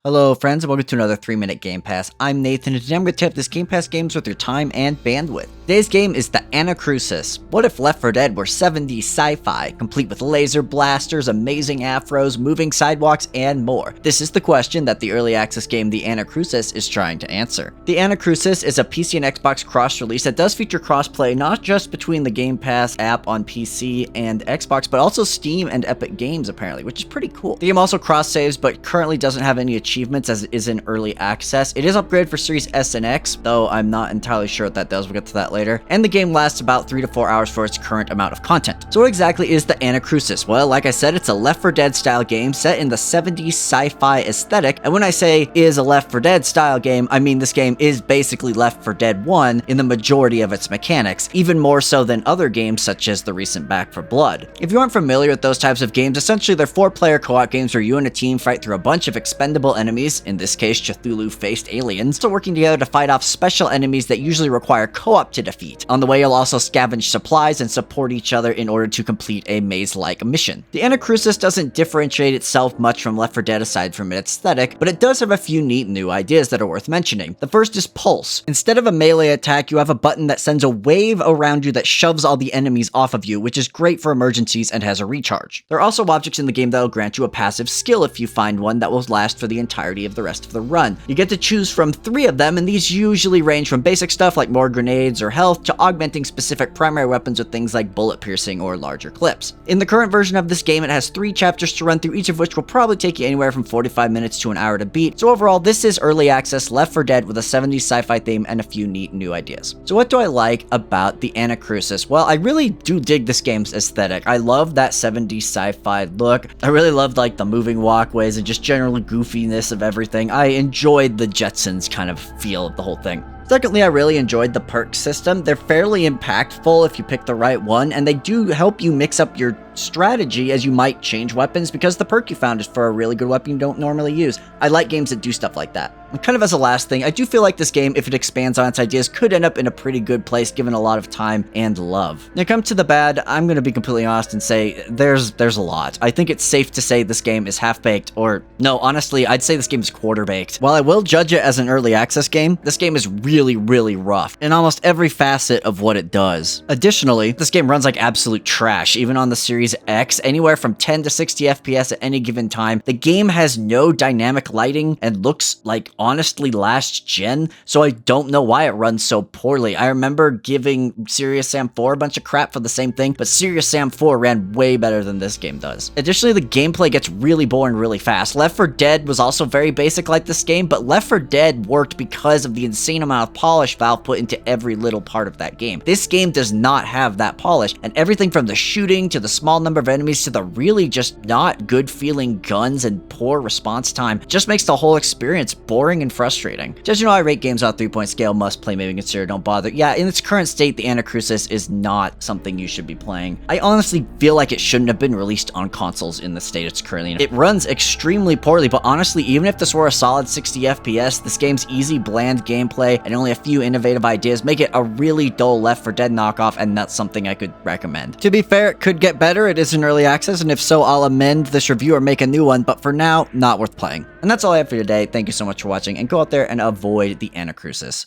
Hello friends and welcome to another 3-minute Game Pass. I'm Nathan and today I'm going to tip this Game Pass games with your time and bandwidth. Today's game is the Anacrusis. What if Left 4 Dead were 70s sci-fi, complete with laser blasters, amazing afros, moving sidewalks, and more? This is the question that the early access game the Anacrusis is trying to answer. The Anacrusis is a PC and Xbox cross-release that does feature cross-play not just between the Game Pass app on PC and Xbox, but also Steam and Epic Games apparently, which is pretty cool. The game also cross-saves, but currently doesn't have any achievements as it is in early access. It is upgraded for Series S and X, though I'm not entirely sure what that does. We'll get to that later. And the game lasts about 3 to 4 hours for its current amount of content. So what exactly is the Anacrusis? Well, like I said, it's a Left 4 Dead style game set in the 70s sci-fi aesthetic. And when I say is a Left 4 Dead style game, I mean this game is basically Left 4 Dead 1 in the majority of its mechanics, even more so than other games such as the recent Back 4 Blood. If you aren't familiar with those types of games, essentially they're 4-player co-op games where you and a team fight through a bunch of expendable enemies, in this case Cthulhu-faced aliens, still working together to fight off special enemies that usually require co-op to defeat. On the way, you'll also scavenge supplies and support each other in order to complete a maze-like mission. The Anacrusis doesn't differentiate itself much from Left 4 Dead aside from its aesthetic, but it does have a few neat new ideas that are worth mentioning. The first is Pulse. Instead of a melee attack, you have a button that sends a wave around you that shoves all the enemies off of you, which is great for emergencies and has a recharge. There are also objects in the game that will grant you a passive skill if you find one that will last for the entirety of the rest of the run. You get to choose from 3 of them, and these usually range from basic stuff like more grenades or health to augmenting specific primary weapons with things like bullet piercing or larger clips. In the current version of this game, it has 3 chapters to run through, each of which will probably take you anywhere from 45 minutes to an hour to beat. So overall, this is early access Left 4 Dead with a 70s sci-fi theme and a few neat new ideas. So what do I like about the Anacrusis? Well, I really do dig this game's aesthetic. I love that 70s sci-fi look. I really love like the moving walkways and just general goofiness of everything. I enjoyed the Jetsons kind of feel of the whole thing. Secondly, I really enjoyed the perk system. They're fairly impactful if you pick the right one, and they do help you mix up your strategy as you might change weapons because the perk you found is for a really good weapon you don't normally use. I like games that do stuff like that. And kind of as a last thing, I do feel like this game, if it expands on its ideas, could end up in a pretty good place given a lot of time and love. Now, come to the bad, I'm going to be completely honest and say there's a lot. I think it's safe to say this game is half-baked, or no, honestly, I'd say this game is quarter-baked. While I will judge it as an early access game, this game is really rough in almost every facet of what it does. Additionally, this game runs like absolute trash, even on the Series X, anywhere from 10 to 60 FPS at any given time. The game has no dynamic lighting and looks like honestly last gen, so I don't know why it runs so poorly. I remember giving Serious Sam 4 a bunch of crap for the same thing, but Serious Sam 4 ran way better than this game does. Additionally, the gameplay gets really boring really fast. Left 4 Dead was also very basic like this game, but Left 4 Dead worked because of the insane amount of polish Valve put into every little part of that game. This game does not have that polish, and everything from the shooting to the small number of enemies to the really just not good feeling guns and poor response time just makes the whole experience boring and frustrating. Just you know, I rate games on a 3-point scale, must play, maybe consider, don't bother. Yeah, in its current state, the Anacrusis is not something you should be playing. I honestly feel like it shouldn't have been released on consoles in the state it's currently in. It runs extremely poorly, but honestly, even if this were a solid 60 FPS, this game's easy, bland gameplay and only a few innovative ideas make it a really dull Left 4 Dead knockoff, and that's something I could recommend. To be fair, it could get better. It is in early access, and if so, I'll amend this review or make a new one, but for now, not worth playing. And that's all I have for you today. Thank you so much for watching, and go out there and avoid the Anacrusis.